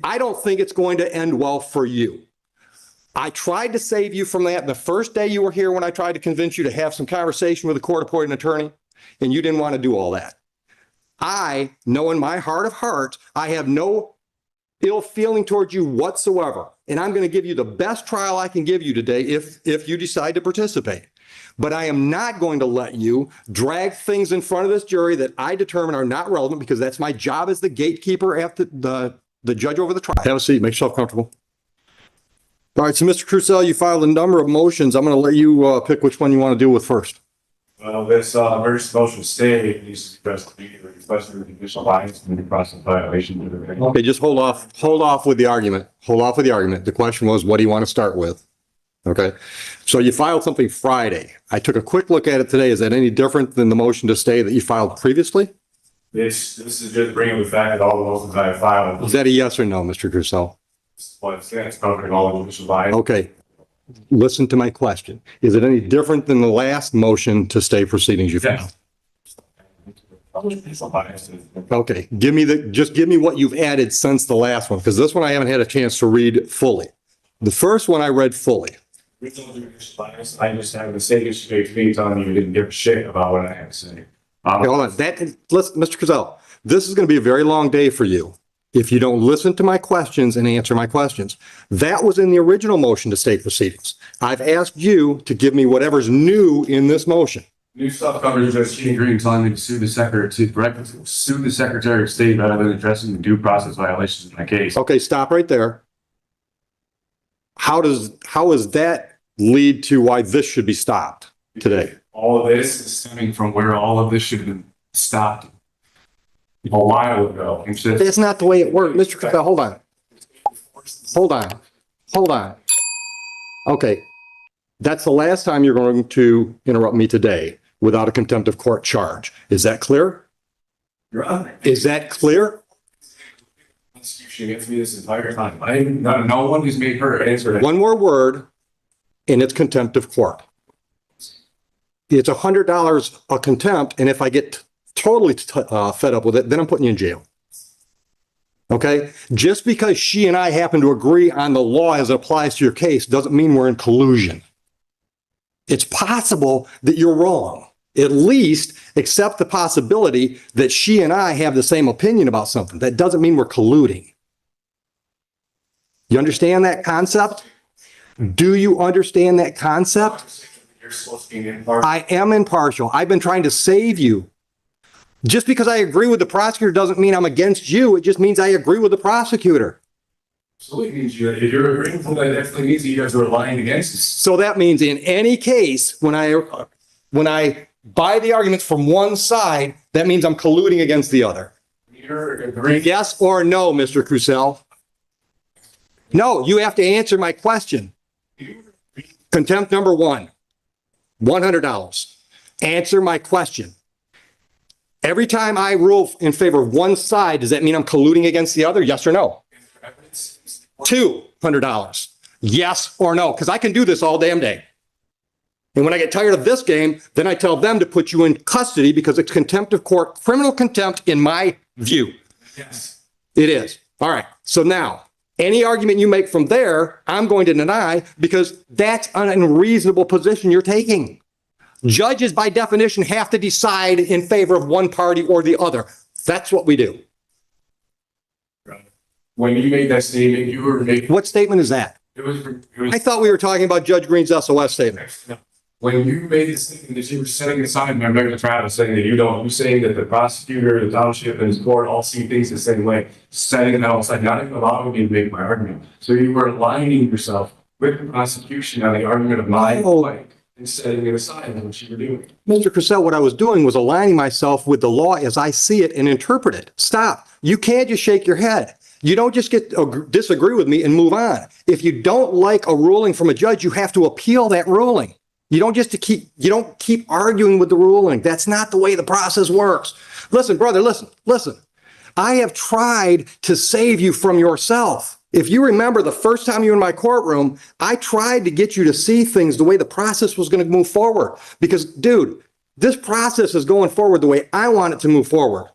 I don't think it's going to end well for you. I tried to save you from that the first day you were here when I tried to convince you to have some conversation with a court-appointed attorney, and you didn't want to do all that. I know in my heart of hearts, I have no ill feeling towards you whatsoever. And I'm going to give you the best trial I can give you today if you decide to participate. But I am not going to let you drag things in front of this jury that I determine are not relevant, because that's my job as the gatekeeper after the judge over the trial. Have a seat. Make yourself comfortable. All right. So, Mr. Crucell, you filed a number of motions. I'm going to let you pick which one you want to deal with first. Well, this emergency motion stay needs to be addressed immediately, especially with the judicial bias and the process violation. Okay, just hold off with the argument. Hold off with the argument. The question was, what do you want to start with? Okay, so you filed something Friday. I took a quick look at it today. Is that any different than the motion to stay that you filed previously? This is just bringing the fact that all the motions I have filed. Is that a yes or no, Mr. Crucell? Well, it's covering all the judicial bias. Okay. Listen to my question. Is it any different than the last motion to stay proceedings you filed? Okay, just give me what you've added since the last one, because this one I haven't had a chance to read fully. The first one I read fully. I just have the same issue to telling you didn't give a shit about what I had to say. Okay, hold on. Mr. Crucell, this is going to be a very long day for you if you don't listen to my questions and answer my questions. That was in the original motion to stay proceedings. I've asked you to give me whatever's new in this motion. New stuff covers just agreeing telling me to sue the Secretary of State rather than addressing the due process violations in my case. Okay, stop right there. How does that lead to why this should be stopped today? All of this is stemming from where all of this should have been stopped a while ago. That's not the way it works. Mr. Crucell, hold on. Okay. That's the last time you're going to interrupt me today without a contempt of court charge. Is that clear? Your Honor. Is that clear? She gets me this entire time. No one has made her answer. One more word, and it's contempt of court. It's $100 a contempt, and if I get totally fed up with it, then I'm putting you in jail. Okay? Just because she and I happen to agree on the law as it applies to your case doesn't mean we're in collusion. It's possible that you're wrong. At least accept the possibility that she and I have the same opinion about something. That doesn't mean we're colluding. You understand that concept? Do you understand that concept? You're supposed to be impartial. I am impartial. I've been trying to save you. Just because I agree with the prosecutor doesn't mean I'm against you. It just means I agree with the prosecutor. So it means if you're agreeing with that, definitely means you guys are lying against us. So that means in any case, when I buy the arguments from one side, that means I'm colluding against the other. You're agreeing. Yes or no, Mr. Crucell? No, you have to answer my question. Contempt number one, $100. Answer my question. Every time I rule in favor of one side, does that mean I'm colluding against the other? Yes or no? $200. Yes or no? Because I can do this all damn day. And when I get tired of this game, then I tell them to put you in custody because it's contempt of court, criminal contempt in my view. Yes. It is. All right. So now, any argument you make from there, I'm going to deny because that's an unreasonable position you're taking. Judges, by definition, have to decide in favor of one party or the other. That's what we do. When you made that statement, you were making... What statement is that? It was I thought we were talking about Judge Green's SOS statement. When you made the statement that you were setting aside my regular trial, saying that you're saying that the prosecutor, the township, and his court all see things the same way, setting that aside, not even allowing me to make my argument. So you were aligning yourself with the prosecution on the argument of my point and setting it aside in what you were doing. Mr. Crucell, what I was doing was aligning myself with the law as I see it and interpret it. Stop. You can't just shake your head. You don't just get to disagree with me and move on. If you don't like a ruling from a judge, you have to appeal that ruling. You don't keep arguing with the ruling. That's not the way the process works. Listen, brother, listen. I have tried to save you from yourself. If you remember the first time you were in my courtroom, I tried to get you to see things the way the process was going to move forward. Because, dude, this process is going forward the way I want it to move forward.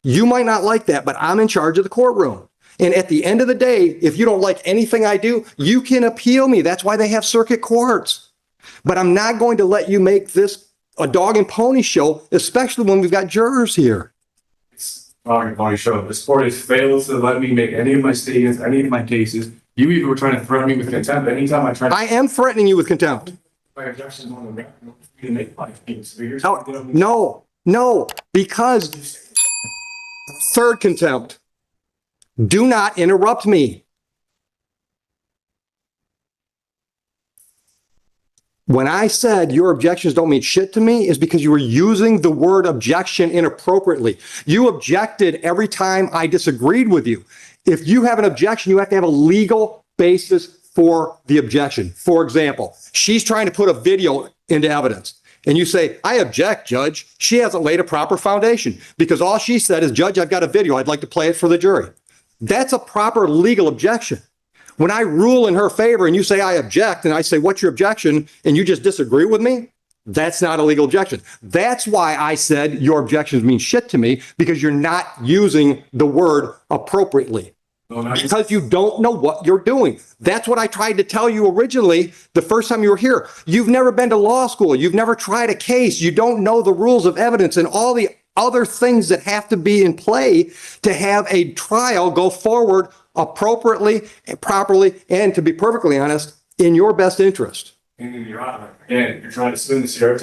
You might not like that, but I'm in charge of the courtroom. And at the end of the day, if you don't like anything I do, you can appeal me. That's why they have circuit courts. But I'm not going to let you make this a dog and pony show, especially when we've got jurors here. Dog and pony show. This court has failed to let me make any of my statements, any of my cases. You even were trying to threaten me with contempt anytime I tried. I am threatening you with contempt. My objections on the record. You make my case. So you're No, because third contempt. Do not interrupt me. When I said your objections don't mean shit to me is because you were using the word objection inappropriately. You objected every time I disagreed with you. If you have an objection, you have to have a legal basis for the objection. For example, she's trying to put a video into evidence. And you say, I object, Judge. She hasn't laid a proper foundation because all she said is, Judge, I've got a video. I'd like to play it for the jury. That's a proper legal objection. When I rule in her favor and you say I object and I say, what's your objection? And you just disagree with me, that's not a legal objection. That's why I said your objections mean shit to me, because you're not using the word appropriately. Because you don't know what you're doing. That's what I tried to tell you originally the first time you were here. You've never been to law school. You've never tried a case. You don't know the rules of evidence and all the other things that have to be in play to have a trial go forward appropriately and properly, and to be perfectly honest, in your best interest. And Your Honor, again, you're trying to spin this here.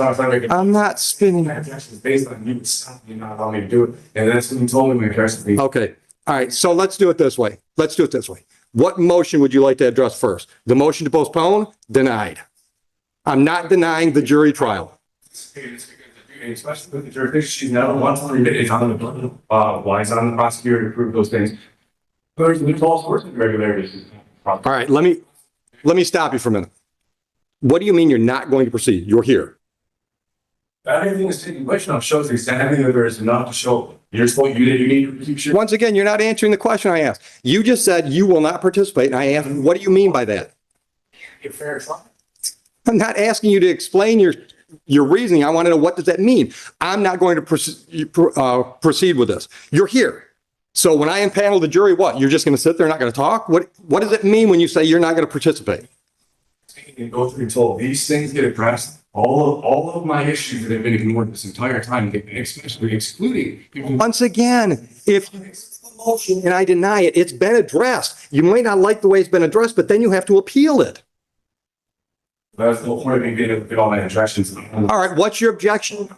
I'm not spinning. My objections based on you not allowing me to do it. And that's when you told me my objections. Okay. All right. So let's do it this way. What motion would you like to address first? The motion to postpone? Denied. I'm not denying the jury trial. Especially with the jurisdiction, she's never once it's on the why is it on the prosecutor to prove those things. There's false source irregularities. All right, let me stop you for a minute. What do you mean you're not going to proceed? You're here. Everything is taking place now shows exactly that there is enough to show. You're supposed you need to keep Once again, you're not answering the question I asked. You just said you will not participate, and I asked, what do you mean by that? fair. I'm not asking you to explain your reasoning. I want to know, what does that mean? I'm not going to proceed with this. You're here. So when I impanel the jury, what? You're just going to sit there and not going to talk? What does it mean when you say you're not going to participate? And go through until these things get addressed. All of my issues that have been ignored this entire time, especially excluding people. Once again, if you accept the motion and I deny it, it's been addressed. You might not like the way it's been addressed, but then you have to appeal it. That's the point of me getting all my objections. All right, what's your objection?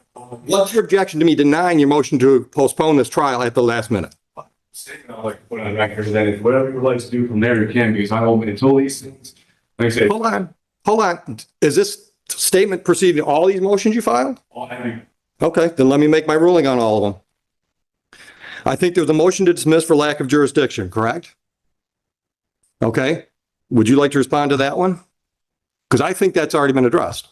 What's your objection to me denying your motion to postpone this trial at the last minute? Statement I'd like to put on the record is that if whatever you would like to do from there, you can, because I'm open until these things. Like I said, Hold on. Is this statement preceding all these motions you filed? Okay, then let me make my ruling on all of them. I think there was a motion to dismiss for lack of jurisdiction, correct? Okay. Would you like to respond to that one? Because I think that's already been addressed.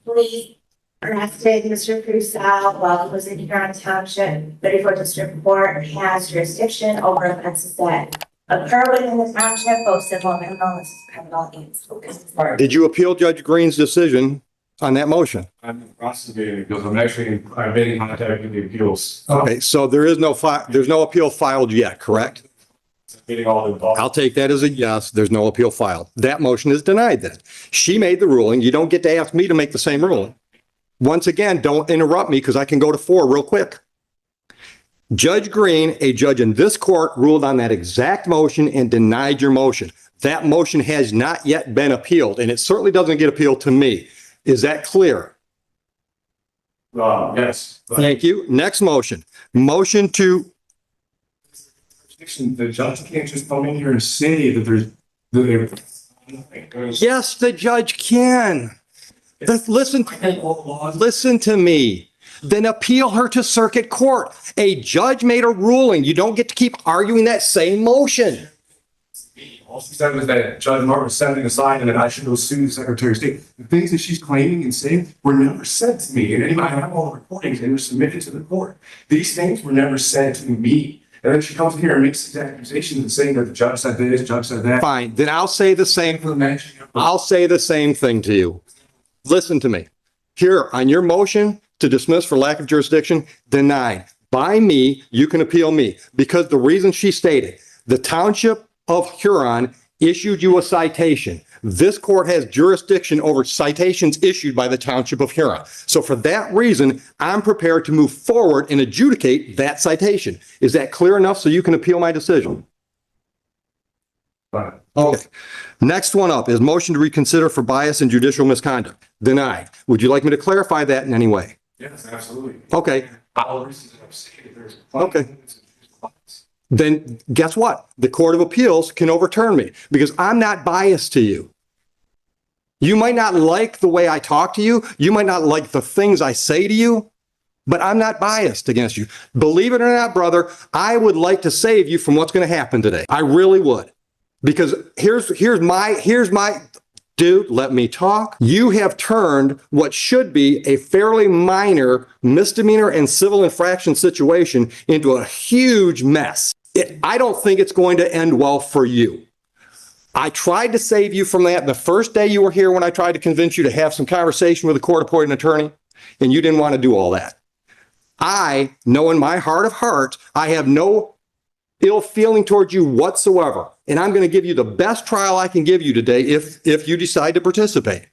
Please arrested Mr. Crusoe while he was in Huron Township. 34th District Court has jurisdiction over offenses that occur within the township, both civil and criminal and Did you appeal Judge Green's decision on that motion? I'm prosecuting because I've been in contact with the appeals. Okay, so there's no appeal filed yet, correct? I'll take that as a yes. There's no appeal filed. That motion is denied then. She made the ruling. You don't get to ask me to make the same ruling. Once again, don't interrupt me because I can go to 4 real quick. Judge Green, a judge in this court, ruled on that exact motion and denied your motion. That motion has not yet been appealed, and it certainly doesn't get appealed to me. Is that clear? Yes. Thank you. Next motion. Motion to... The judge can't just come in here and say that there's... Yes, the judge can. Listen to me. Then appeal her to circuit court. A judge made a ruling. You don't get to keep arguing that same motion. All she said was that Judge Martin was setting aside and that I should go sue the Secretary of State. The things that she's claiming and saying were never said to me. And I have all the recordings and they're submitted to the court. These things were never said to me. And then she comes here and makes these accusations and saying that the judge said this, judge said that. Fine. Then I'll say the same. I'll say the same thing to you. Listen to me. Here, on your motion to dismiss for lack of jurisdiction, denied. By me, you can appeal me, because the reason she stated, the Township of Huron issued you a citation. This court has jurisdiction over citations issued by the Township of Huron. So for that reason, I'm prepared to move forward and adjudicate that citation. Is that clear enough so you can appeal my decision? Fine. Okay. Next one up is motion to reconsider for bias and judicial misconduct. Denied. Would you like me to clarify that in any way? Yes, absolutely. Okay. All the reasons that I've stated, there's. Okay. Then guess what? The Court of Appeals can overturn me because I'm not biased to you. You might not like the way I talk to you. You might not like the things I say to you, but I'm not biased against you. Believe it or not, brother, I would like to save you from what's going to happen today. I really would. Because here's my dude, let me talk. You have turned what should be a fairly minor misdemeanor and civil infraction situation into a huge mess. I don't think it's going to end well for you. I tried to save you from that the first day you were here when I tried to convince you to have some conversation with a court-appointed attorney, and you didn't want to do all that. I know in my heart of hearts, I have no ill feeling towards you whatsoever. And I'm going to give you the best trial I can give you today if you decide to participate.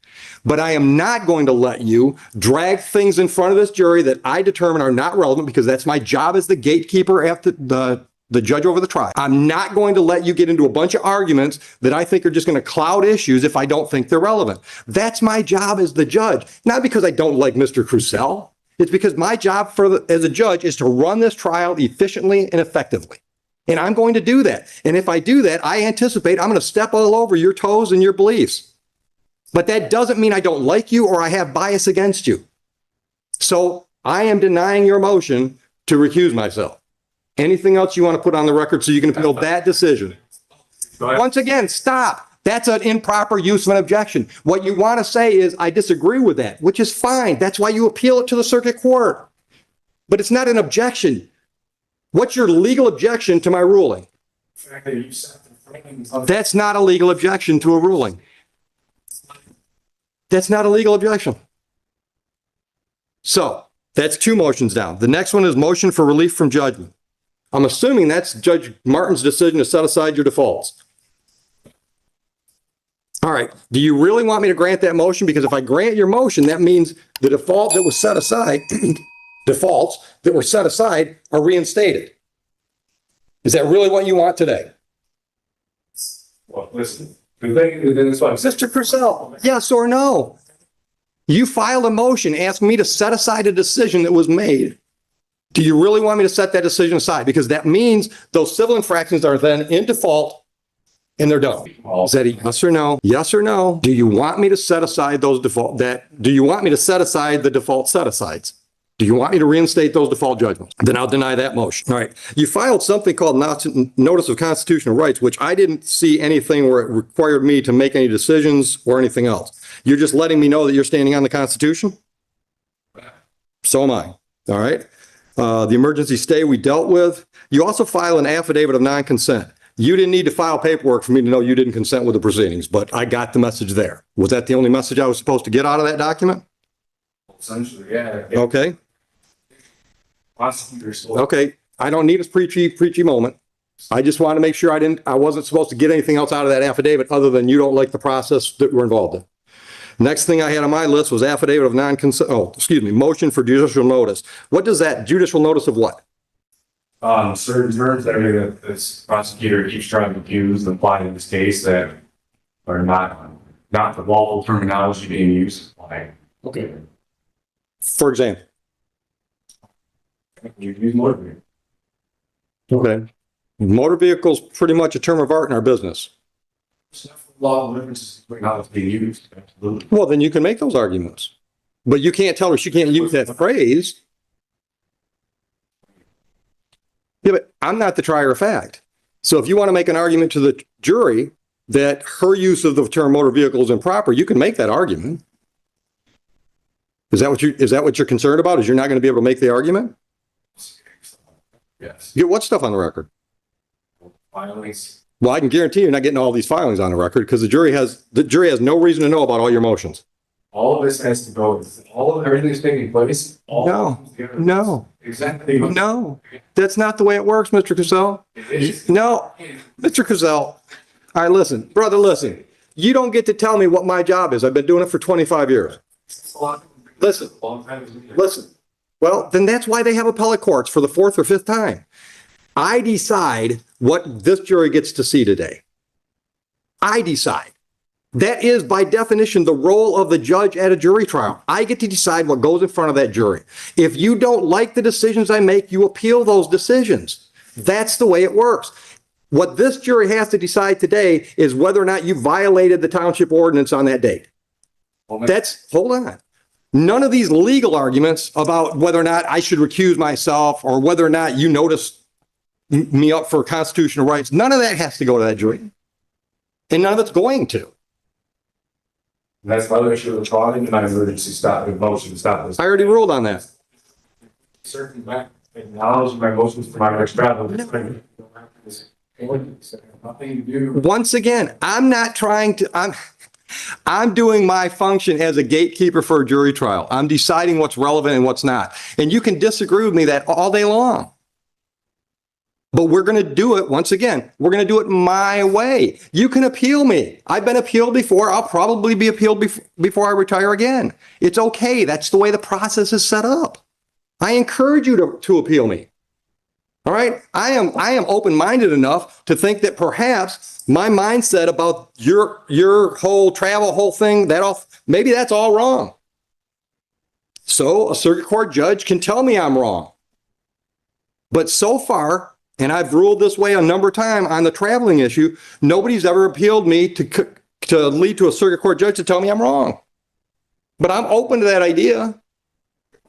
But I am not going to let you drag things in front of this jury that I determine are not relevant, because that's my job as the gatekeeper after the judge over the trial. I'm not going to let you get into a bunch of arguments that I think are just going to cloud issues if I don't think they're relevant. That's my job as the judge. Not because I don't like Mr. Crucell. It's because my job as a judge is to run this trial efficiently and effectively. And I'm going to do that. And if I do that, I anticipate I'm going to step all over your toes and your beliefs. But that doesn't mean I don't like you or I have bias against you. So I am denying your motion to recuse myself. Anything else you want to put on the record so you can appeal that decision? Once again, stop. That's an improper use of an objection. What you want to say is, I disagree with that, which is fine. That's why you appeal it to the circuit court. But it's not an objection. What's your legal objection to my ruling? That's not a legal objection to a ruling. That's not a legal objection. So that's two motions down. The next one is motion for relief from judgment. I'm assuming that's Judge Martin's decision to set aside your defaults. All right. Do you really want me to grant that motion? Because if I grant your motion, that means the default that was set aside, defaults that were set aside are reinstated. Is that really what you want today? Well, listen, the thing is, Mr. Crucell, yes or no? You filed a motion asking me to set aside a decision that was made. Do you really want me to set that decision aside? Because that means those civil infractions are then in default and they're done. Is that a yes or no? Yes or no? Do you want me to set aside those default, do you want me to set aside the default set-asides? Do you want me to reinstate those default judgments? Then I'll deny that motion. All right. You filed something called Notice of Constitutional Rights, which I didn't see anything where it required me to make any decisions or anything else. You're just letting me know that you're standing on the Constitution? So am I. All right. The emergency stay we dealt with. You also file an affidavit of non-consent. You didn't need to file paperwork for me to know you didn't consent with the proceedings, but I got the message there. Was that the only message I was supposed to get out of that document? Essentially, yeah. Okay. Prosecutors. Okay. I don't need a preachy moment. I just want to make sure I wasn't supposed to get anything else out of that affidavit other than you don't like the process that we're involved in. Next thing I had on my list was affidavit of non-consent. Motion for judicial notice. What does that judicial notice of what? Certain terms that this prosecutor keeps trying to use and apply in this case that are not the lawful terminology being used. Okay. For example. You use motor vehicle. Okay. Motor vehicle's pretty much a term of art in our business. Law of differences between how it's being used. Absolutely. Well, then you can make those arguments. But you can't tell her she can't use that phrase. Yeah, but I'm not the trier of fact. So if you want to make an argument to the jury that her use of the term motor vehicle is improper, you can make that argument. Is that what you're concerned about? Is you're not going to be able to make the argument? Yes. Get what stuff on the record? Filings. Well, I can guarantee you're not getting all these filings on the record because the jury has no reason to know about all your motions. All of this has to go, everything's taking place. all No, comes together. no. Exactly. No, that's not the way it works, Mr. Cazell. No, Mr. Cazell. All right, listen, brother, listen. You don't get to tell me what my job is. I've been doing it for 25 years. Listen, listen. Well, then that's why they have appellate courts for the fourth or fifth time. I decide what this jury gets to see today. I decide. That is, by definition, the role of the judge at a jury trial. I get to decide what goes in front of that jury. If you don't like the decisions I make, you appeal those decisions. That's the way it works. What this jury has to decide today is whether or not you violated the township ordinance on that date. Hold on. None of these legal arguments about whether or not I should recuse myself or whether or not you notice me up for constitutional rights, none of that has to go to that jury. And none of it's going to. That's why they should have tried and not emergency stop, the motion to stop this. I already ruled on that. Certain back, acknowledge my motions for my next travel. Nothing to do. Once again, I'm not trying to, I'm doing my function as a gatekeeper for a jury trial. I'm deciding what's relevant and what's not. And you can disagree with me that all day long. But we're going to do it, once again, we're going to do it my way. You can appeal me. I've been appealed before. I'll probably be appealed before I retire again. It's okay. That's the way the process is set up. I encourage you to appeal me. All right? I am open-minded enough to think that perhaps my mindset about your whole travel, whole thing, maybe that's all wrong. So a circuit court judge can tell me I'm wrong. But so far, and I've ruled this way a number of times on the traveling issue, nobody's ever appealed me to lead to a circuit court judge to tell me I'm wrong. But I'm open to that idea.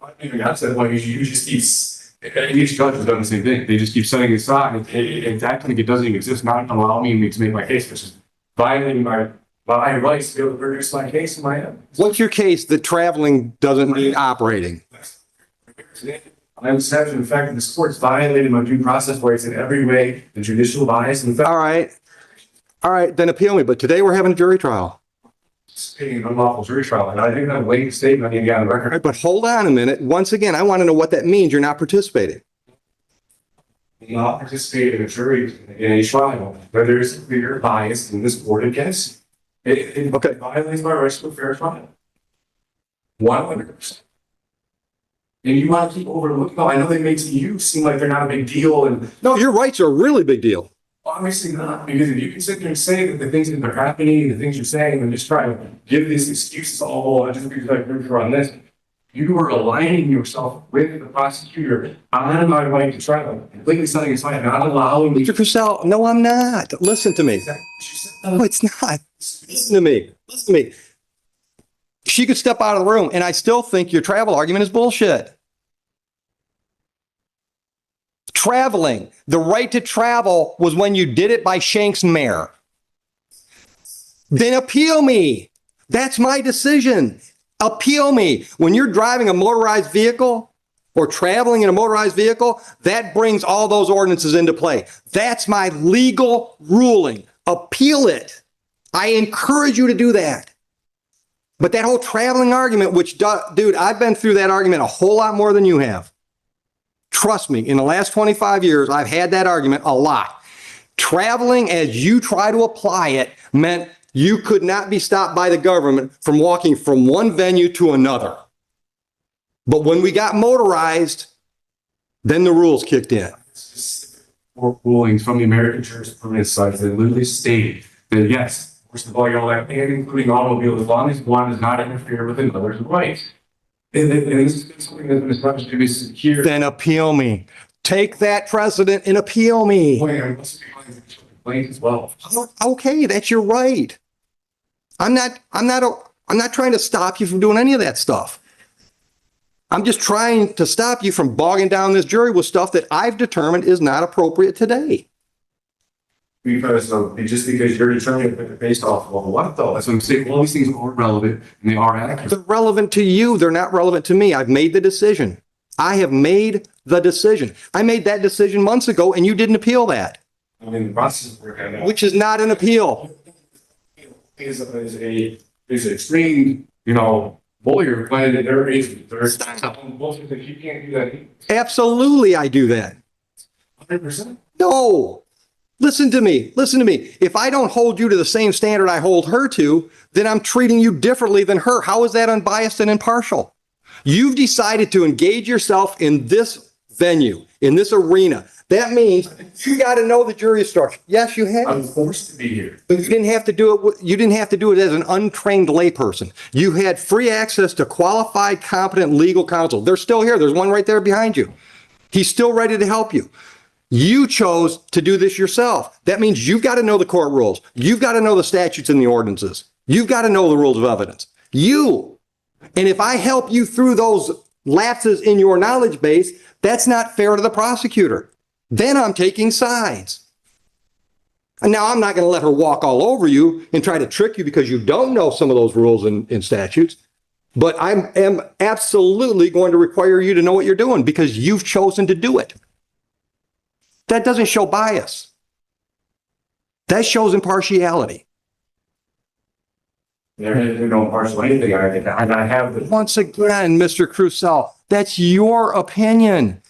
I said, well, you just keep, each judge has done the same thing. They just keep setting it aside and acting like it doesn't even exist, not allowing me to make my case, which is violating my rights to be able to produce my case in my head. What's your case that traveling doesn't mean operating? I'm exception. In fact, this court's violated my due process rights in every way, the judicial bias. In fact, All right, then appeal me. But today we're having a jury trial. stating an unlawful jury trial, and I think that late statement I need to get on the record. All right, but hold on a minute. Once again, I want to know what that means. You're not participating. Not participate in a jury in a trial where there is clear bias in this court against it. Okay. It violates my rights to a fair trial. 100%. And you want to keep overlooking. I know they make you seem like they're not a big deal, and No, your rights are a really big deal. obviously not. Because if you can sit there and say that the things that are happening, the things you're saying, and just try to give these excuses, oh, just because I agree on this, you are aligning yourself with the prosecutor on my right to trial, completely setting aside, not allowing me. Mr. Purcell, no, I'm not. Listen to me. No, it's not. Listen to me. Listen to me. She could step out of the room, and I still think your travel argument is bullshit. Traveling. The right to travel was when you did it by Shank's mare. Then appeal me. That's my decision. Appeal me. When you're driving a motorized vehicle or traveling in a motorized vehicle, that brings all those ordinances into play. That's my legal ruling. Appeal it. I encourage you to do that. But that whole traveling argument, which, dude, I've been through that argument a whole lot more than you have. Trust me, in the last 25 years, I've had that argument a lot. Traveling as you try to apply it meant you could not be stopped by the government from walking from one venue to another. But when we got motorized, then the rules kicked in. Rulings from the American jurisprudence side that literally stated that yes, first of all, you're allowed, and including automobiles, as long as one does not interfere with another's rights. And this is something that's been established to be secure. Then appeal me. Take that precedent and appeal me. As well. Okay, that's your right. I'm not trying to stop you from doing any of that stuff. I'm just trying to stop you from bogging down this jury with stuff that I've determined is not appropriate today. Because just because you're determining it based off of what though? That's what I'm saying. All these things are relevant and they are accurate. They're relevant to you. They're not relevant to me. I've made the decision. I have made the decision. I made that decision months ago and you didn't appeal that. I mean, the process we're Which is not an appeal. is extreme lawyer when there is, there's bullshit that you can't do that. Absolutely, I do that. 100%. No. Listen to me. Listen to me. If I don't hold you to the same standard I hold her to, then I'm treating you differently than her. How is that unbiased and impartial? You've decided to engage yourself in this venue, in this arena. That means you got to know the jury structure. Yes, you have. I'm forced to be here. But you didn't have to do it. You didn't have to do it as an untrained layperson. You had free access to qualified, competent legal counsel. They're still here. There's one right there behind you. He's still ready to help you. You chose to do this yourself. That means you've got to know the court rules. You've got to know the statutes and the ordinances. You've got to know the rules of evidence. And if I help you through those lapses in your knowledge base, that's not fair to the prosecutor. Then I'm taking sides. And now I'm not going to let her walk all over you and try to trick you because you don't know some of those rules and statutes. But I am absolutely going to require you to know what you're doing because you've chosen to do it. That doesn't show bias. That shows impartiality. There is no partial anything. And I have the. Once again, Mr. Crusoe, that's your opinion.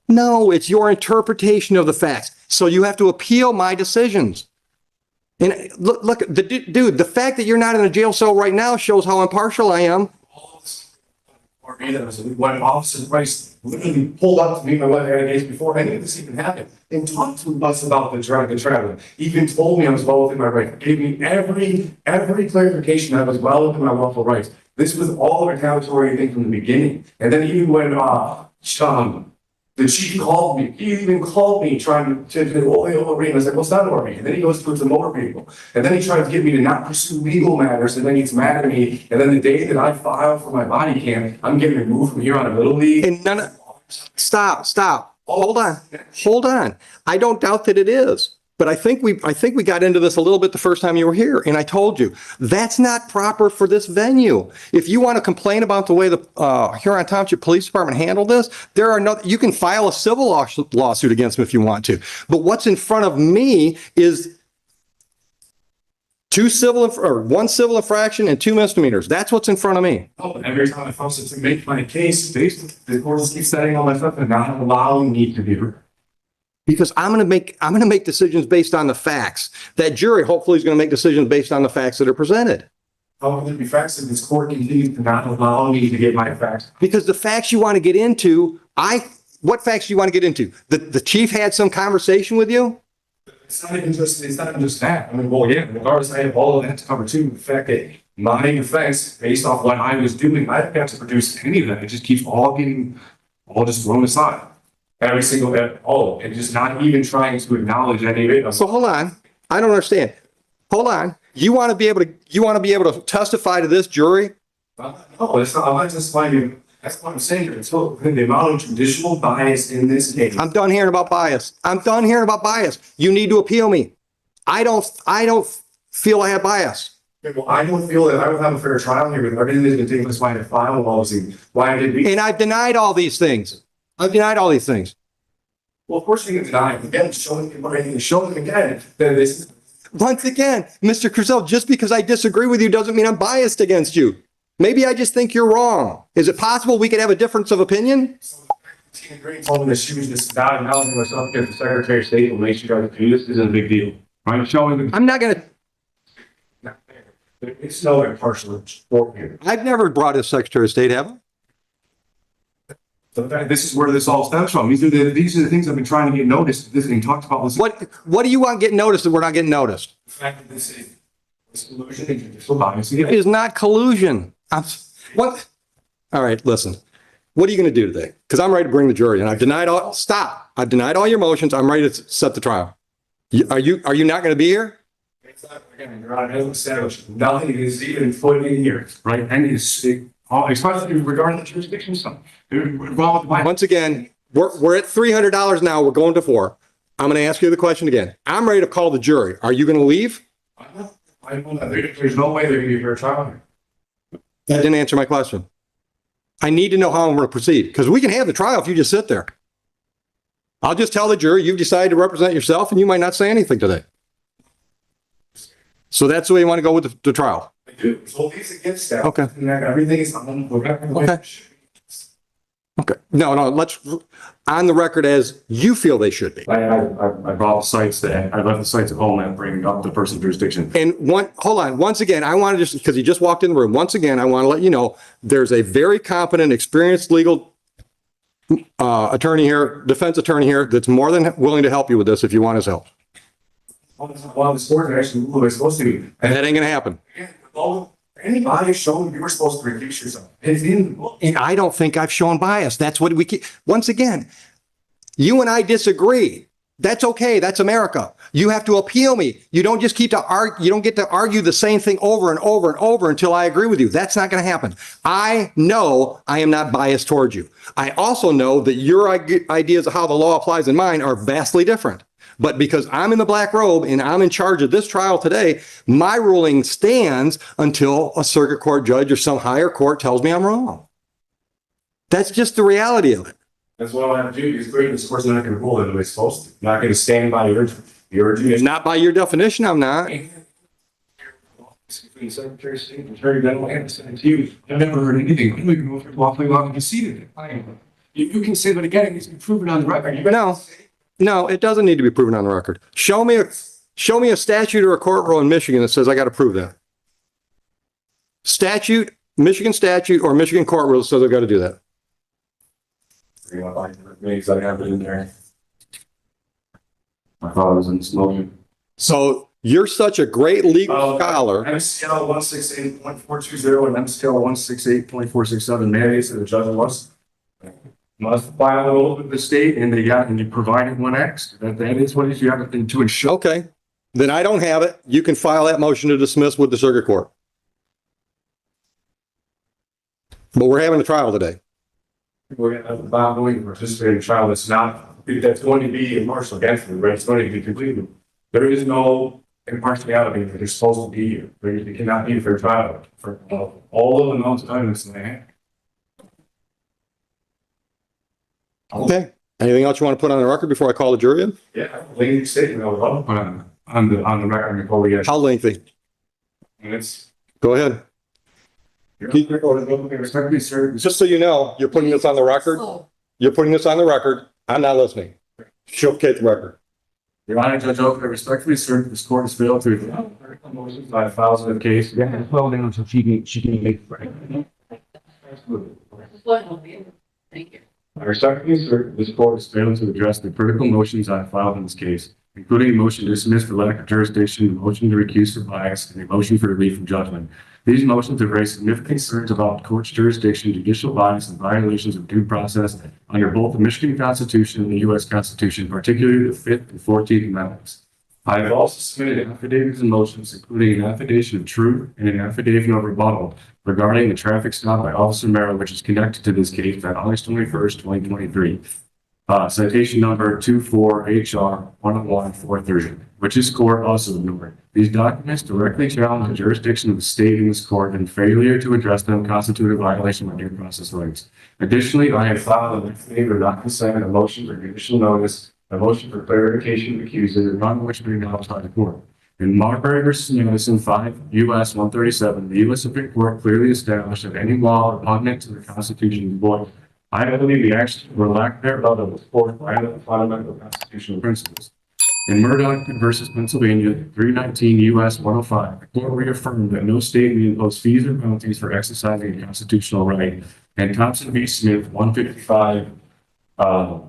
No, it's your interpretation of the facts. So you have to appeal my decisions. And look, dude, the fact that you're not in a jail cell right now shows how impartial I am. When Officer Price literally pulled up to me my weapon in case before any of this even happened and talked to us about the travel, even told me I was well within my rights, gave me every clarification that I was well within my lawful rights. This was all a retaliatory thing from the beginning. And then even when the chief called me, he even called me trying to I was like, what's that over me? And then he goes towards the motor vehicle. And then he tries to get me to not pursue legal matters. And then he gets mad at me. And then the day that I file for my body cam, I'm getting removed from here on a little league. And stop. Hold on. I don't doubt that it is. But I think we got into this a little bit the first time you were here. And I told you, that's not proper for this venue. If you want to complain about the way the Huron Township Police Department handled this, you can file a civil lawsuit against them if you want to. But what's in front of me is one civil infraction and 2 misdemeanors. That's what's in front of me. Oh, every time I force it to make my case, the court keeps setting all my stuff and not allowing me to be heard. Because I'm going to make decisions based on the facts. That jury hopefully is going to make decisions based on the facts that are presented. How can there be facts if this court continues to not allow me to get my facts? Because the facts you want to get into, what facts do you want to get into? The chief had some conversation with you? It's not even just that. I mean, well, yeah, regardless, I have all of that to cover too. The fact that my defense, based off what I was doing, I didn't have to produce any of that. It just keeps all just thrown aside. Every single and just not even trying to acknowledge any of it. So hold on. I don't understand. Hold on. You want to be able to testify to this jury? No, it's not. I'm not testifying. That's what I'm saying. It's the amount of judicial bias in this case. I'm done hearing about bias. You need to appeal me. I don't feel I have bias. Well, I don't feel that I would have a fair trial here with everything that's been taking place, why I filed policy, why I did. And I've denied all these things. Well, of course you can deny it. Again, showing them again that this. Once again, Mr. Crusoe, just because I disagree with you doesn't mean I'm biased against you. Maybe I just think you're wrong. Is it possible we could have a difference of opinion? Tina Green told me that she was just not acknowledging myself against the Secretary of State and make sure to do this isn't a big deal. I'm showing them. I'm not going to. It's no impartial sport here. I've never brought a Secretary of State, have I? This is where this all stems from. These are the things I've been trying to get noticed. This and talked about. What do you want getting noticed that we're not getting noticed? The fact that this is collusion and judicial bias. It is not collusion. What? All right, listen. What are you going to do today? Because I'm ready to bring the jury, and I've denied all. Stop! I've denied all your motions. I'm ready to set the trial. Are you not going to be here? Again, Your Honor, has established nothing is even put in here, right? And especially regarding the jurisdiction stuff. Once again, we're at $300 now. We're going to $400. I'm going to ask you the question again. I'm ready to call the jury. Are you going to leave? There's no way they're going to be fair trial here. That didn't answer my question. I need to know how I'm going to proceed because we can have the trial if you just sit there. I'll just tell the jury you've decided to represent yourself and you might not say anything today. So that's the way you want to go with the trial. do. So he's against that. Okay. And that everything is on the record. Okay. Okay. No, let's, on the record as you feel they should be. I brought the sites that, I left the sites at home and bringing up the person's jurisdiction. And hold on, once again, I want to just, because he just walked in the room, once again, I want to let you know, there's a very competent, experienced legal attorney here, defense attorney here, that's more than willing to help you with this if you want his help. Well, the sport actually rule they're supposed to be. And that ain't gonna happen. Anybody showing you were supposed to recuse yourself. It's in the book. And I don't think I've shown bias. That's what we keep, once again, you and I disagree. That's okay. That's America. You have to appeal me. You don't just keep to argue. You don't get to argue the same thing over and over and over until I agree with you. That's not going to happen. I know I am not biased towards you. I also know that your ideas of how the law applies in mine are vastly different. But because I'm in the black robe and I'm in charge of this trial today, my ruling stands until a circuit court judge or some higher court tells me I'm wrong. That's just the reality of it. That's what I have to do. Because this court's not going to rule it the way it's supposed to. Not going to stand by your urging. Not by your definition, I'm not. Between Secretary of State and Attorney General and to you, I've never heard anything. I'm going to go through lawfully long and conceded it. You can say that again. You can prove it on the record. No, it doesn't need to be proven on the record. Show me a statute or a court rule in Michigan that says I got to prove that. Statute, Michigan statute or Michigan court rule that says I've got to do that. I have it in there. My father was in smoking. So you're such a great legal scholar. MCL 168.420 and MCL 168.467 mandates that the judge must file with the state and you provided 1X. That is what you have to ensure. Okay, then I don't have it. You can file that motion to dismiss with the circuit court. But we're having a trial today. We're going to have the ongoing participating trial that's going to be impartial against them, right? It's going to be completely. There is no impartiality that is supposed to be here. There cannot be a fair trial for all of the amounts of evidence they have. Okay. Anything else you want to put on the record before I call the jury in? Yeah, lengthy statement I would love to put on the record before we get. How lengthy? Minutes. Go ahead. Just so you know, you're putting this on the record. You're putting this on the record. I'm not listening. Showcase the record. Your Honor, Judge Oak, I respectfully assert that this court has failed to motions by files of the case. Yeah, well, then until she can make. Thank you. I respectfully assert that this court has failed to address the critical motions I filed in this case, including a motion to dismiss for lack of jurisdiction, a motion to recuse for bias, and a motion for relief from judgment. These motions have raised significant concerns about the court's jurisdiction, judicial bias, and violations of due process under both the Michigan Constitution and the U.S. Constitution, particularly the 5th and 14th Amendments. I have also submitted affidavits and motions, including an affidavit of truth and an affidavit of rebuttal regarding the traffic stop by Officer Merrill, which is connected to this case on August 21st, 2023. Citation number 24HR 10143, which this court also ignored. These documents directly challenge the jurisdiction of the state in this court, and failure to address them constitute a violation of due process rights. Additionally, I have filed an affidavit of not consent, a motion for judicial notice, a motion for clarification of accuser, none of which may be acknowledged by the court. In Marbury v. Madison 5 U.S. 137, the U.S. Supreme Court clearly established that any law repugnant to the Constitution is void. I believe the action or lack thereof of the court violate the fundamental constitutional principles. In Murdoch v. Pennsylvania 319 U.S. 105, the court reaffirmed that no state may impose fees or penalties for exercising a constitutional right. And Thompson v. Smith 155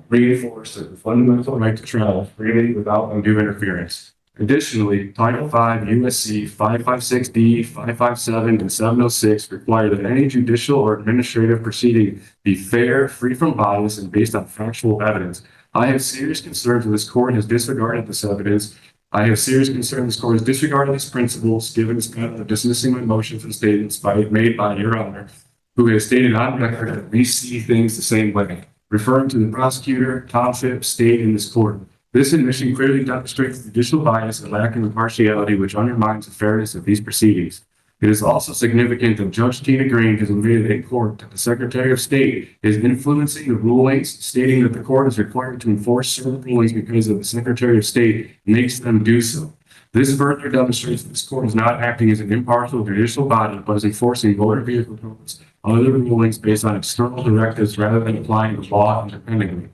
reinforced that the fundamental right to trial freely without undue interference. Additionally, Title V U.S.C. 556D, 557, and 706 require that any judicial or administrative proceeding be fair, free from bias, and based on factual evidence. I have serious concerns that this court has disregarded this evidence. I have serious concerns this court has disregarded these principles, given its pattern of dismissing my motions and statements made by Your Honor, who has stated on record that we see things the same way, referring to the prosecutor, township, state, and this court. This admission clearly demonstrates judicial bias and lack of impartiality, which undermines the fairness of these proceedings. It is also significant that Judge Tina Green has admitted in court that the Secretary of State is influencing the rulings, stating that the court is required to enforce certain rulings because of the Secretary of State makes them do so. This further demonstrates that this court is not acting as an impartial judicial body, but is enforcing motor vehicle codes and other rulings based on external directives rather than applying the law independently.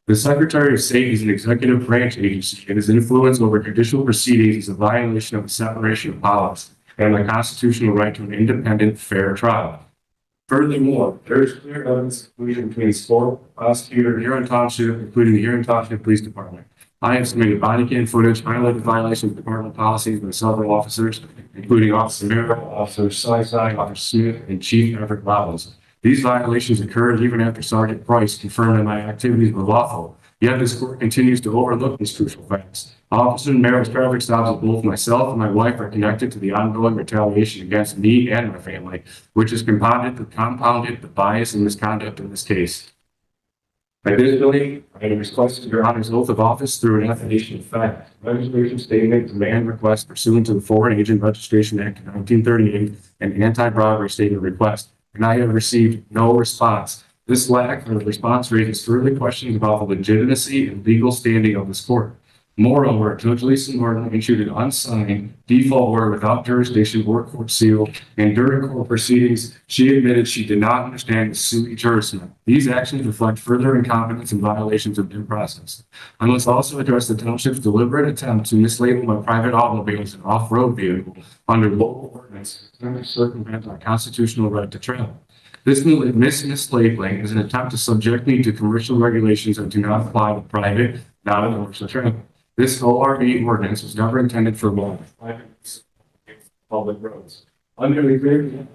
The Secretary of State is an executive branch agency, and his influence over judicial proceedings is a violation of the separation of powers and the constitutional right to an independent, fair trial. Furthermore, there is clear evidence of collusion between the sport prosecutor, Huron Township, including the Huron Township Police Department. I have submitted body cam footage highlighting violations of department policies by several officers, including Officer Merrill, Officer Sysai, Officer Smith, and Chief Everett Robbins. These violations occurred even after Sergeant Price confirmed that my activities were lawful. Yet this court continues to overlook these crucial facts. Officer Merrill's traffic stops of both myself and my wife are connected to the ongoing retaliation against me and my family, which has compounded the bias and misconduct in this case. Additionally, I have requested Your Honor's oath of office through an affidavit of fact, registration statement, demand request pursuant to the Foreign Agent Registration Act of 1938, and anti-bribery statement request, and I have received no response. This lack of response raises further questions about the legitimacy and legal standing of this court. Moreover, Judge Lisa Norton issued an unsigned default order without jurisdiction or court seal, and during court proceedings, she admitted she did not understand the sui juris. These actions reflect further incompetence and violations of due process. I must also address the township's deliberate attempt to mislabel my private automobile as an off-road vehicle under local ordinance to circumvent our constitutional right to travel. This mislabeling is an attempt to subject me to commercial regulations that do not apply to private, non-commercial travel. This ORV ordinance was never intended for public roads. Under the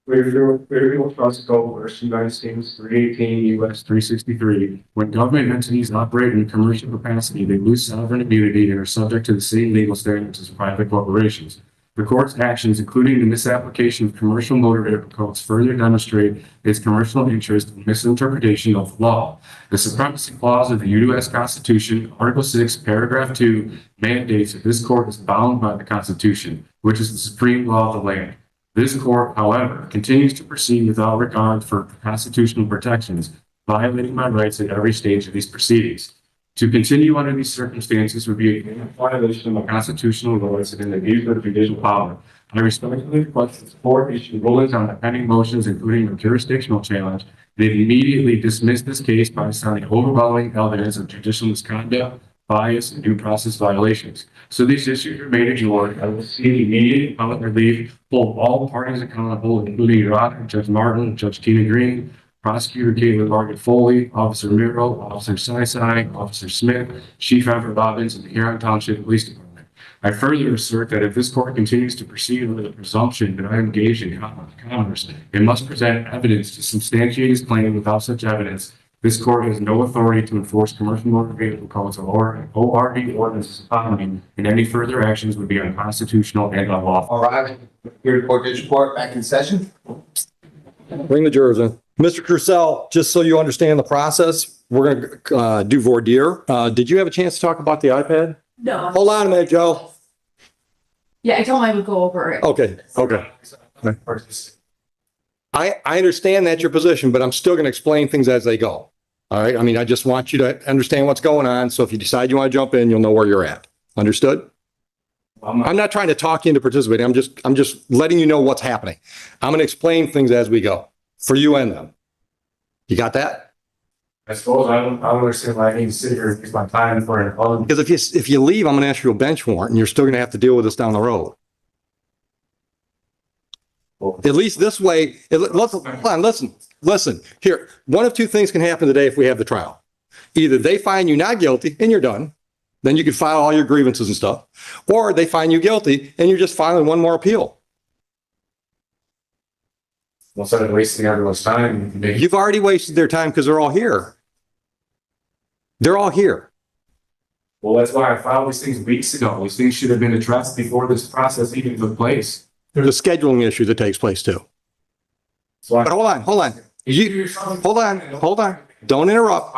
Clearfield Trust Code, verse United States 318 U.S. 363, when government entities operate in a commercial capacity, they lose sovereign immunity and are subject to the same legal standards as private corporations. The court's actions, including the misapplication of commercial motor vehicle codes, further demonstrate its commercial interest in misinterpretation of the law. The Supremacy Clause of the U.S. Constitution, Article 6, Paragraph 2, mandates that this court is bound by the Constitution, which is the supreme law of the land. This court, however, continues to proceed without regard for constitutional protections, violating my rights at every stage of these proceedings. To continue under these circumstances would be a violation of my constitutional rights and an abuse of judicial power. I respectfully request that the court issue rulings on the pending motions, including a jurisdictional challenge, and immediately dismiss this case by citing overwhelming evidence of judicial misconduct, bias, and due process violations. So these issues remain ignored. I will seek immediate appellate relief, hold all parties accountable, including Your Honor, Judge Martin, Judge Tina Green, Prosecutor Caitlin Margaret Foley, Officer Miro, Officer Sysai, Officer Smith, Chief Everett Robbins, and the Huron Township Police Department. I further assert that if this court continues to proceed with the presumption that I engaged in commerce, it must present evidence to substantiate its claim. Without such evidence, this court has no authority to enforce commercial motor vehicle codes or ORV ordinances upon me, and any further actions would be unconstitutional and unlawful. All right, here to court, judicial court, back in session. Bring the jurors in. Mr. Crucell, just so you understand the process, we're going to do voir dire. Did you have a chance to talk about the iPad? No. Hold on a minute, Joe. Yeah, I told him I would go over it. Okay. I understand that's your position, but I'm still going to explain things as they go. All right. I mean, I just want you to understand what's going on. So if you decide you want to jump in, you'll know where you're at. Understood? I'm not trying to talk you into participating. I'm just letting you know what's happening. I'm going to explain things as we go for you and them. You got that? I suppose I don't understand why I need to sit here and use my time for an other. Because if you leave, I'm going to ask you a bench warrant and you're still going to have to deal with this down the road. At least this way, listen. Here, one of two things can happen today if we have the trial. Either they find you not guilty and you're done, then you can file all your grievances and stuff, or they find you guilty and you're just filing one more appeal. Instead of wasting everyone's time. You've already wasted their time because they're all here. They're all here. Well, that's why I filed these things weeks ago. These things should have been addressed before this process even took place. There's a scheduling issue that takes place too. So But hold on. Hold on. Don't interrupt.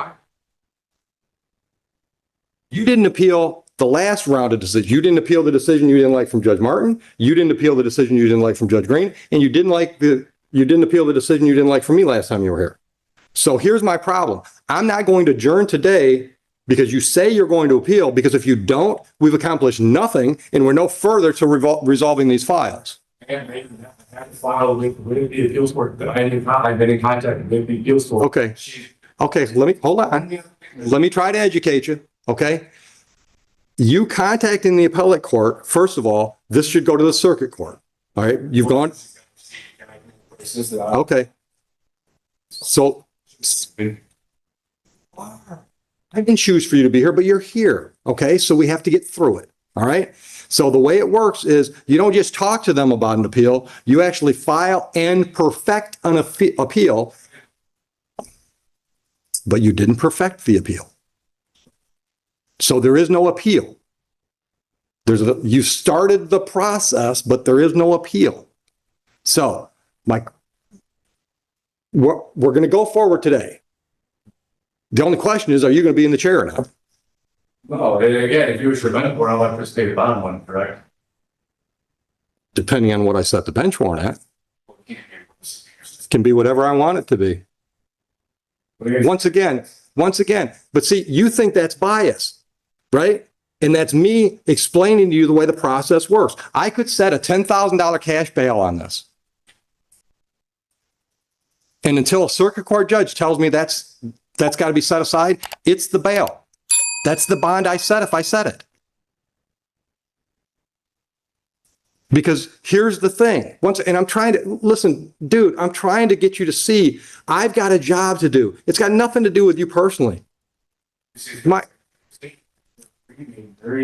You didn't appeal the last round of decision. You didn't appeal the decision you didn't like from Judge Martin. You didn't appeal the decision you didn't like from Judge Green. And you didn't appeal the decision you didn't like from me last time you were here. So here's my problem. I'm not going to adjourn today because you say you're going to appeal, because if you don't, we've accomplished nothing and we're no further to resolving these files. And they had to file with the appeals court that I've been in contact with the appeals court. Okay. Okay, hold on. Let me try to educate you, okay? You contacting the appellate court, first of all, this should go to the circuit court, all right? You've gone, okay. So I didn't choose for you to be here, but you're here, okay? So we have to get through it, all right? So the way it works is you don't just talk to them about an appeal, you actually file and perfect an appeal, but you didn't perfect the appeal. So there is no appeal. You started the process, but there is no appeal. So, Mike, we're going to go forward today. The only question is, are you going to be in the chair or not? No, and again, if you wish to prevent it, I'll have to stay the bottom one, correct? Depending on what I set the bench warrant at. It can be whatever I want it to be. Once again, but see, you think that's bias, right? And that's me explaining to you the way the process works. I could set a $10,000 cash bail on this. And until a circuit court judge tells me that's got to be set aside, it's the bail. That's the bond I set if I set it. Because here's the thing. And I'm trying to, listen, dude, I'm trying to get you to see I've got a job to do. It's got nothing to do with you personally. All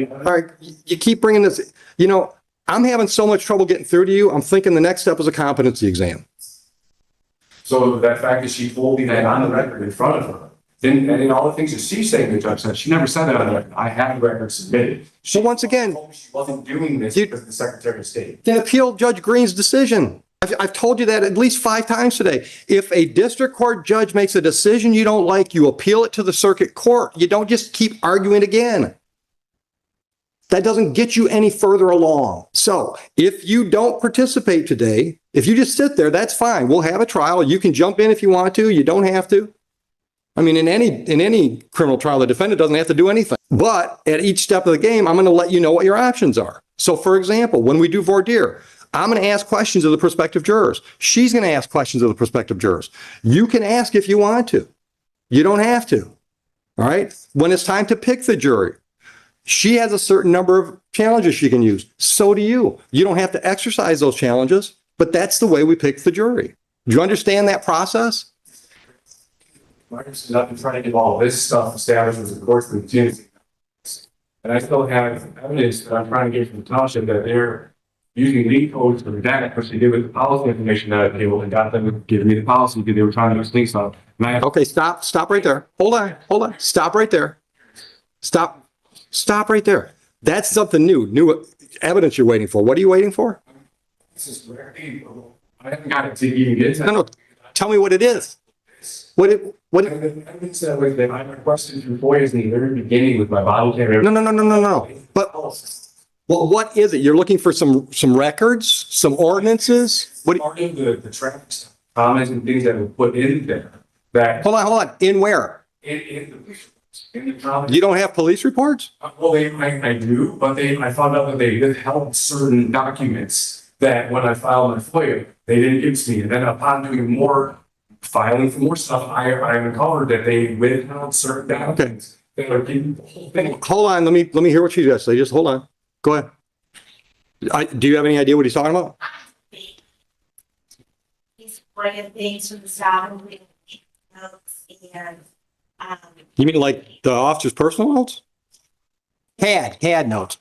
right, you keep bringing this, I'm having so much trouble getting through to you. I'm thinking the next step is a competency exam. So that fact that she told me that on the record in front of her, and in all the things that she's saying, the judge said, she never said that on the record. I have the record submitted. So once again, She wasn't doing this because of the Secretary of State. then appeal Judge Green's decision. I've told you that at least 5 times today. If a district court judge makes a decision you don't like, you appeal it to the circuit court. You don't just keep arguing again. That doesn't get you any further along. So if you don't participate today, if you just sit there, that's fine. We'll have a trial. You can jump in if you want to. You don't have to. I mean, in any criminal trial, the defendant doesn't have to do anything. But at each step of the game, I'm going to let you know what your options are. So for example, when we do voir dire, I'm going to ask questions of the prospective jurors. She's going to ask questions of the prospective jurors. You can ask if you want to. You don't have to. All right. When it's time to pick the jury, she has a certain number of challenges she can use. So do you. You don't have to exercise those challenges, but that's the way we pick the jury. Do you understand that process? Marcus has been trying to get all this stuff established with the courts and the and I still have evidence that I'm trying to get from the township that they're using lead codes to redact, which they did with the policy information that I able and got them giving me the policy because they were trying to mix things up. Okay, stop right there. Hold on. Stop right there. Stop right there. That's something new evidence you're waiting for. What are you waiting for? This is where I haven't got it to even get to. No. Tell me what it is. What? Evidence that was that I requested from FOIAs in the very beginning with my bottle camera. No. But well, what is it? You're looking for some records, some ordinances? What? Part of the traffic stuff, comments and things that were put in there that. Hold on. In where? In the comments. You don't have police reports? Well, I do, but I found out that they withheld certain documents that when I filed my FOIA, they didn't give to me. And then upon doing more filing for more stuff, I uncovered that they withheld certain documents. That are getting the whole thing. Hold on. Let me hear what she just say. Just hold on. Go ahead. Do you have any idea what he's talking about? He's playing things from the start of the notes and, You mean like the officer's personal notes? Had notes.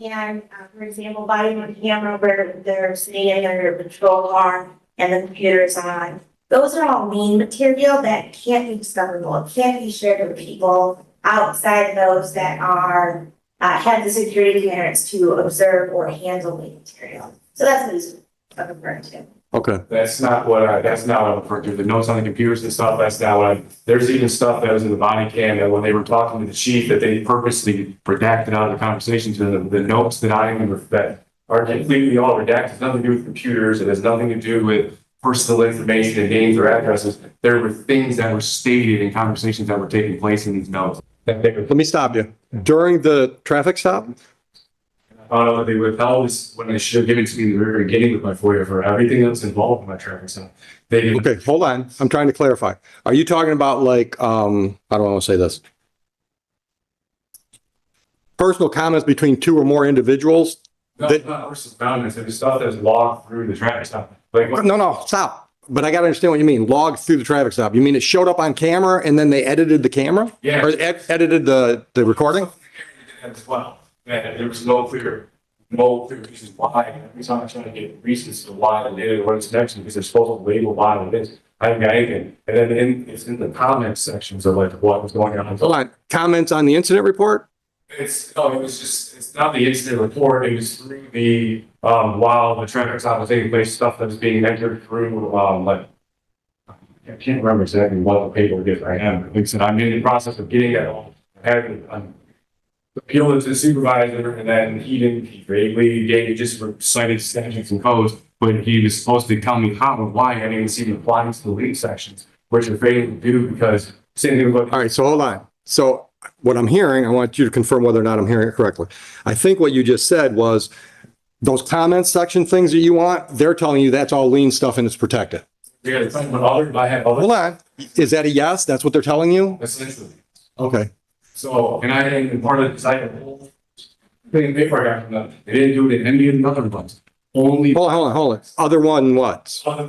and, for example, body on camera where they're sitting in their patrol car and the computer's on. Those are all lean material that can't be discoverable. It can't be shared with people outside of those that are, have the security clearance to observe or handle the material. So that's what he's referring to. Okay. That's not what I'm referring to. The notes on the computers and stuff, that's not what there's even stuff that was in the body cam that when they were talking to the chief that they purposely redacted out of the conversations. The notes that that are completely all redacted. It has nothing to do with computers. It has nothing to do with personal information and names or addresses. There were things that were stated in conversations that were taking place in these notes. That they were Let me stop you. During the traffic stop? found out that they withheld this when they should have given to me in the very beginning with my FOIA for everything that's involved in my traffic stop. They didn't. Okay, hold on. I'm trying to clarify. Are you talking about like, how do I want to say this? Personal comments between two or more individuals? No, it's not personal boundaries. It's stuff that's logged through the traffic stop. Like, No, stop. But I got to understand what you mean. Logged through the traffic stop. You mean it showed up on camera and then they edited the camera? Yeah. Or edited the recording? as well. And there was no clear reasons why. Every time I'm trying to get reasons to why they did it, what it's next, because they're supposed to label why it is. I haven't got anything. And then it's in the comments sections of like what was going on. Hold on. Comments on the incident report? It's not the incident report. It was through the, while the traffic stop was taking place, stuff that was being entered through, like, I can't remember exactly what the paper is I am. Like I said, I'm in the process of getting it all. I'm appealed to the supervisor, and then he vaguely gave, just cited statutes and codes, but he was supposed to tell me how and why I didn't even see the applying to the lead sections, which are failing to do because same thing with. All right, so hold on. So what I'm hearing, I want you to confirm whether or not I'm hearing it correctly. I think what you just said was those comments section things that you want, they're telling you that's all lien stuff and it's protected. Yeah, it's like when I had other. Hold on. Is that a yes? That's what they're telling you? Essentially. Okay. So, and part of it, because I had a whole thing paper I got from them. They didn't do it in any of the other ones. Only Hold on. Other one what? all the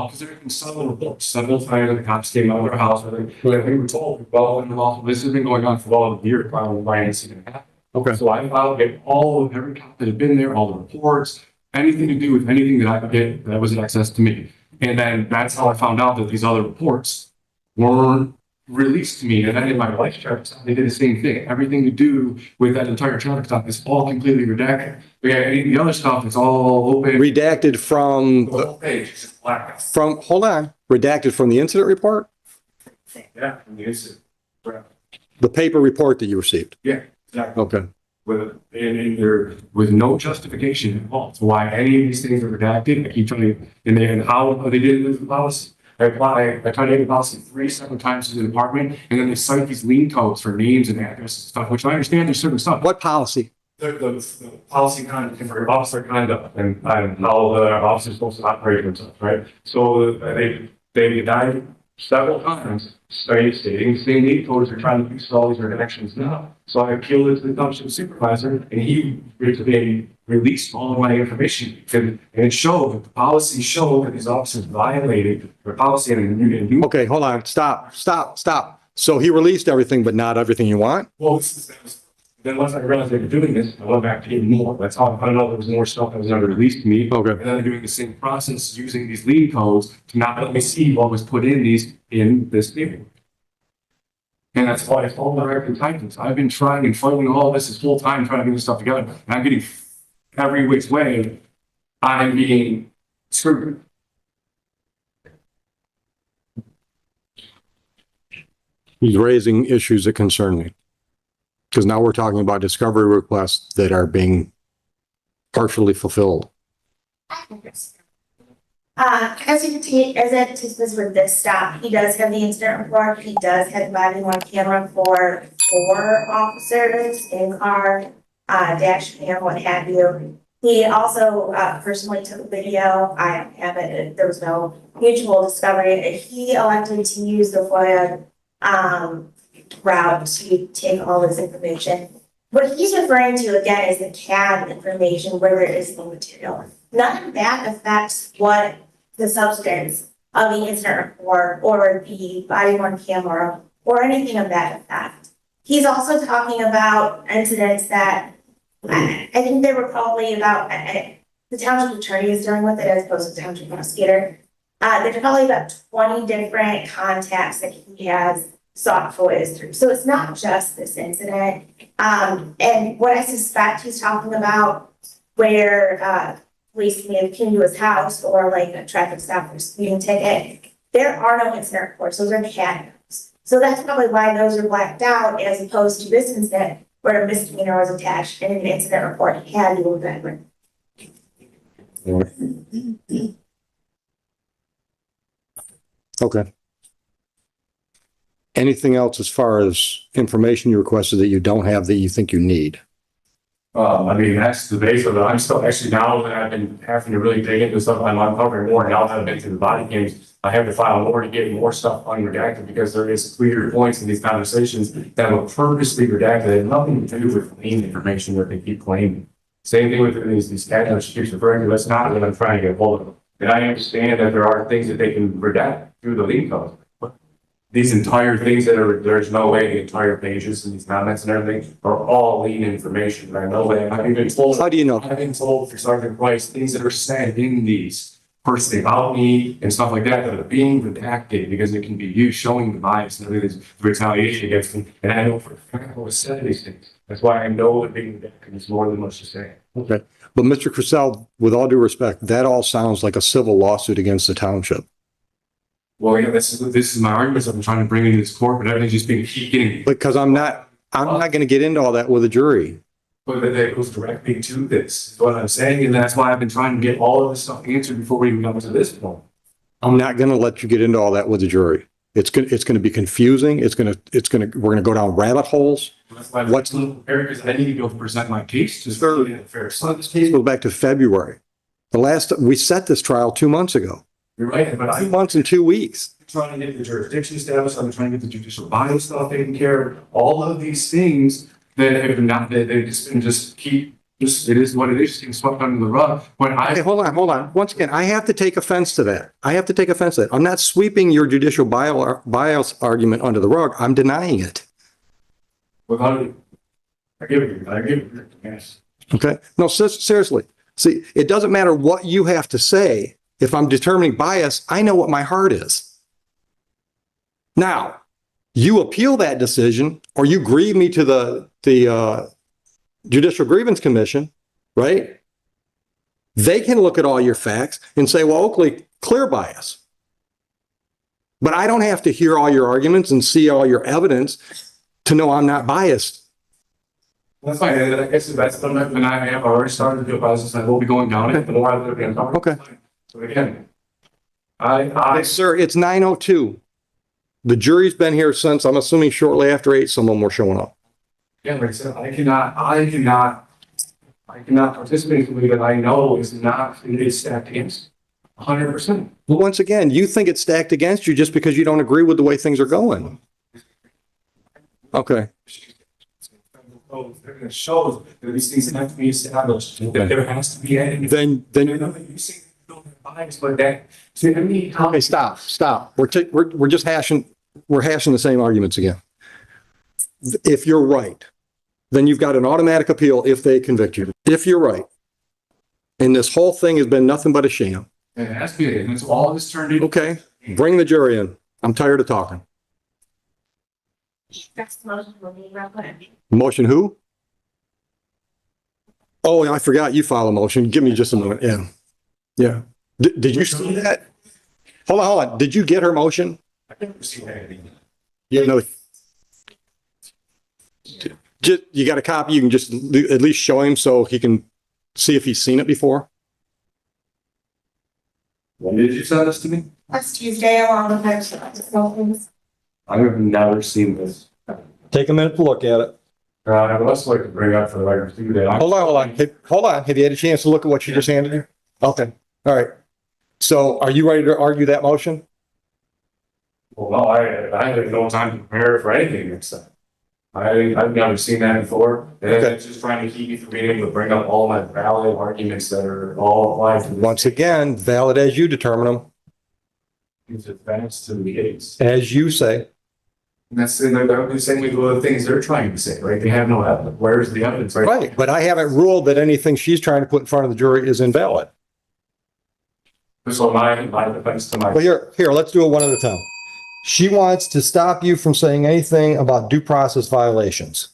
because there have been several reports, several times the cops came out of their house. And we were told, well, this has been going on for well over a year, probably why it's even happened. Okay. So I filed every cop that had been there, all the reports, anything to do with anything that I could get that was in access to me. And then that's how I found out that these other reports weren't released to me. And then in my life traffic stop, they did the same thing. Everything to do with that entire traffic stop is all completely redacted. The other stuff is all open. Redacted from, The whole page is just black. hold on, redacted from the incident report? Yeah, from the incident. The paper report that you received? Yeah, exactly. Okay. With no justification involved. So why any of these things are redacted, I keep trying to, and how they did with the policy. I tried to get the policy 3 separate times to the department, and then they cite these lien codes for names and addresses and stuff, which I understand there's certain stuff. What policy? The policy conduct for officer conduct and how the officer is supposed to operate and stuff, right? So they denied several times, stating the same lien codes are trying to fix all these redactions now. So I appealed it to the township supervisor, and he released all of my information. And it showed that the policy showed that these officers violated the policy and you. Okay, hold on. Stop. So he released everything, but not everything you want? Well, then once I realized they were doing this, I went back to even more. That's how I found out there was more stuff that was never released to me. Okay. And then they're doing the same process using these lien codes to not let me see what was put in this paper. And that's why it's all American Titans. I've been trying and fighting all this whole time, trying to get this stuff together. And I'm getting every which way I'm being screwed. He's raising issues that concern me. Because now we're talking about discovery requests that are being partially fulfilled. As it is with this stop, he does have the incident report. He does have body worn camera for 4 officers in car, dash cam, what have you. He also personally took a video. I don't have it. There was no mutual discovery. He elected to use the FOIA route to take all this information. What he's referring to again is the CAD information where there is no material. None of that affects what the substance of the incident report or the body worn camera or anything of that effect. He's also talking about incidents that I think they were probably about, the township attorney is dealing with it as opposed to the township prosecutor. There's probably about 20 different contacts that he has sought FOIAs through. So it's not just this incident. And what I suspect he's talking about where police may have came to his house or like a traffic stop or speeding ticket, there are no incident reports. Those are CAD notes. So that's probably why those are blacked out as opposed to this incident where a misdemeanor was attached and an incident report had the event. Okay. Anything else as far as information you requested that you don't have that you think you need? I mean, that's the base of it. I'm still actually, now that I've been having to really dig into stuff, I'm uncovering more. Now that I've been through the body cams, I have to file more to get more stuff unredacted because there is clear points in these conversations that were purposely redacted. They had nothing to do with clean information that they keep claiming. Same thing with these cat notes she keeps referring to. That's not what I'm trying to get hold of. And I understand that there are things that they can redact through the lien code. These entire things that are, there's no way the entire pages and these comments and everything are all lien information. And I know that I've been told. How do you know? I've been told for Sergeant Price, things that are said in these personally about me and stuff like that are being redacted because it can be used showing the bias and everything for retaliation against me. And I know for a fact what was said of these things. That's why I know that being redacted is more than much to say. Okay. But Mr. Crisell, with all due respect, that all sounds like a civil lawsuit against the township. Well, yeah, this is my argument. I've been trying to bring into this court, but everything's just being keep getting. Because I'm not going to get into all that with a jury. But that goes directly to this, is what I'm saying, and that's why I've been trying to get all of this stuff answered before we even come to this point. I'm not going to let you get into all that with a jury. It's going to be confusing. We're going to go down rabbit holes. That's why what's because I need to be able to present my case to fair. So this case goes back to February. We set this trial 2 months ago. You're right, but 2 months and 2 weeks. I'm trying to get the jurisdiction established. I'm trying to get the judicial bias stuff taken care of. All of these things that have not, that they've just been it is what it is, being swept under the rug. Hey, hold on. Once again, I have to take offense to that. I'm not sweeping your judicial bias argument under the rug. I'm denying it. I give it, yes. Okay? No, seriously. See, it doesn't matter what you have to say. If I'm determining bias, I know what my heart is. Now, you appeal that decision or you grieve me to the Judicial Grievance Commission, right? They can look at all your facts and say, well, Oakley, clear bias. But I don't have to hear all your arguments and see all your evidence to know I'm not biased. That's fine. I guess that's the and I have already started to do a process. I will be going down it. The more I look at it, Okay. So again, I Sir, it's 9:02. The jury's been here since, I'm assuming shortly after 8, some of them were showing up. yeah, like I said, I cannot participate in something that I know is stacked against 100%. But once again, you think it's stacked against you just because you don't agree with the way things are going. Okay. They're going to show that these things have to be established. That there has to be any. Then You see, bias, but that to me. okay, stop. We're just hashing the same arguments again. If you're right, then you've got an automatic appeal if they convict you. If you're right, and this whole thing has been nothing but a sham. It has to be, and it's all this turned into. Okay, bring the jury in. I'm tired of talking. That's the motion will be real quick. Motion who? Oh, I forgot you filed a motion. Give me just a moment. Yeah. Yeah. Did you see that? Hold on. Did you get her motion? I never seen anything. You know, you got a copy. You can just at least show him so he can see if he's seen it before. When did you send this to me? Last Tuesday along with our. I have never seen this. Take a minute to look at it. I would also like to bring up for the record too that. Hold on. Hold on. Have you had a chance to look at what you just handed me? Okay. All right. So are you ready to argue that motion? Well, no, I had no time to prepare for anything except. I've never seen that before. And Okay. it's just trying to keep me from being able to bring up all my valid arguments that are all applied to this. Once again, valid as you determine them, It's advanced to the case. as you say. And that's, and they're the same with the things they're trying to say, right? They have no evidence. Where's the evidence, right? Right. But I haven't ruled that anything she's trying to put in front of the jury is invalid. So my defense to my. Well, here, let's do it one at a time. She wants to stop you from saying anything about due process violations.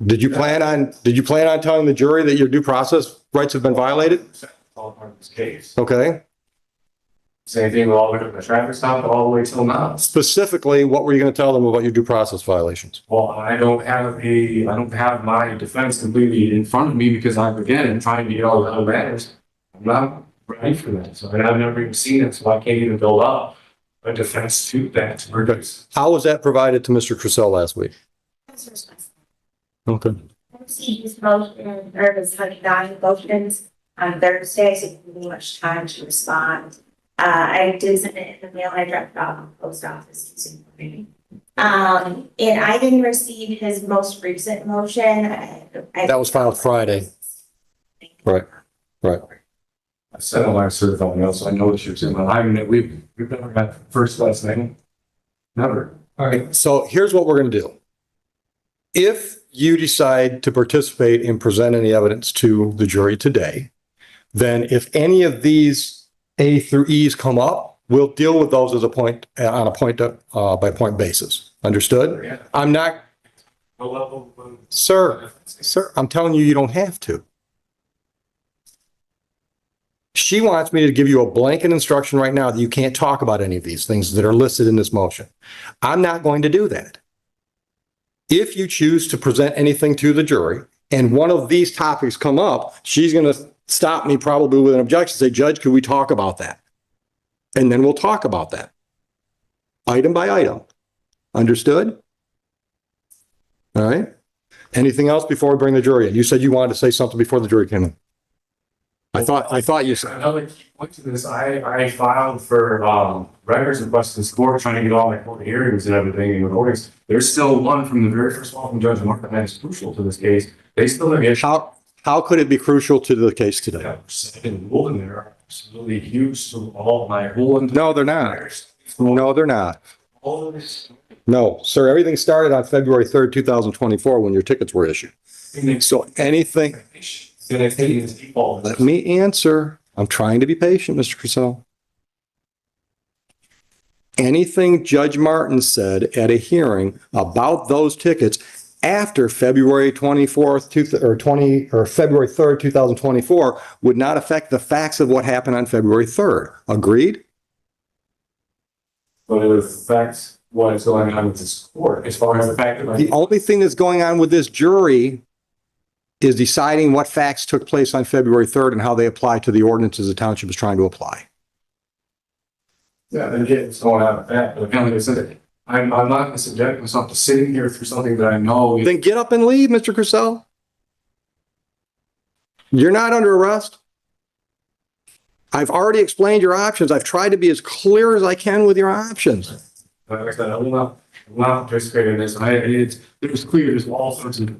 Did you plan on telling the jury that your due process rights have been violated? It's all part of this case. Okay. Same thing with all the way from the traffic stop all the way till now. Specifically, what were you going to tell them about your due process violations? Well, I don't have my defense completely in front of me because I'm trying to get all the other matters. I'm not ready for that. So I've never even seen it, so I can't even build up a defense to that. How was that provided to Mr. Crisell last week? That's responsible. Okay. I received his motion, or his 109 motions on Thursday, so it didn't give me much time to respond. I did send it in the mail, I dropped it off in the post office this morning. And I didn't receive his most recent motion. That was filed Friday. Right. I sent a letter certifying else, so I know what she was in my life. We've never had first last name. Never. All right. So here's what we're going to do. If you decide to participate and present any evidence to the jury today, then if any of these A through E's come up, we'll deal with those as a point on a point by point basis. Understood? Yeah. I'm not, No level. sir, I'm telling you, you don't have to. She wants me to give you a blanket instruction right now that you can't talk about any of these things that are listed in this motion. I'm not going to do that. If you choose to present anything to the jury and one of these topics come up, she's going to stop me probably with an objection, say, Judge, could we talk about that? And then we'll talk about that. Item by item. Understood? All right. Anything else before we bring the jury in? You said you wanted to say something before the jury came in. I thought you said. Another key point to this, I filed for records requests in court, trying to get all my court hearings and everything in orders. There's still one from the very first one from Judge Martin that is crucial to this case. They still have issues. How could it be crucial to the case today? Yeah, second rule in there, absolutely huge to all my whole. No, they're not. No, they're not. All of this. No, sir, everything started on February 3rd, 2024, when your tickets were issued. So anything, And I think it's default. let me answer. I'm trying to be patient, Mr. Crisell. Anything Judge Martin said at a hearing about those tickets after February 24th, or February 3rd, 2024 would not affect the facts of what happened on February 3rd. Agreed? But it affects what is going on with this court, as far as the fact that. The only thing that's going on with this jury is deciding what facts took place on February 3rd and how they apply to the ordinances the township is trying to apply. Yeah, they're getting going out of that, but apparently they said, I'm not gonna subject myself to sitting here through something that I know. Then get up and leave, Mr. Crisell. You're not under arrest. I've already explained your options. I've tried to be as clear as I can with your options. Like I said, I will not participate in this. It's clear, there's all sorts of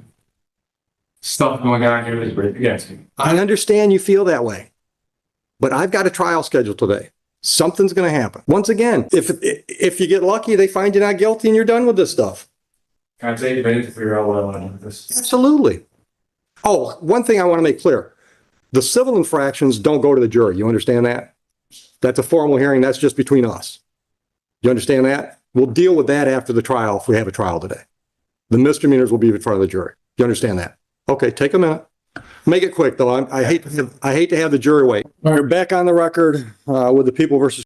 stuff going on here that's great against me. I understand you feel that way, but I've got a trial scheduled today. Something's going to happen. Once again, if you get lucky, they find you not guilty and you're done with this stuff. Can I take a minute to figure out what I want to do with this? Absolutely. Oh, one thing I want to make clear. The civil infractions don't go to the jury. You understand that? That's a formal hearing. That's just between us. You understand that? We'll deal with that after the trial if we have a trial today. The misdemeanors will be in front of the jury. You understand that? Okay, take a minute. Make it quick, though. I hate to have the jury wait. We're back on the record with the People versus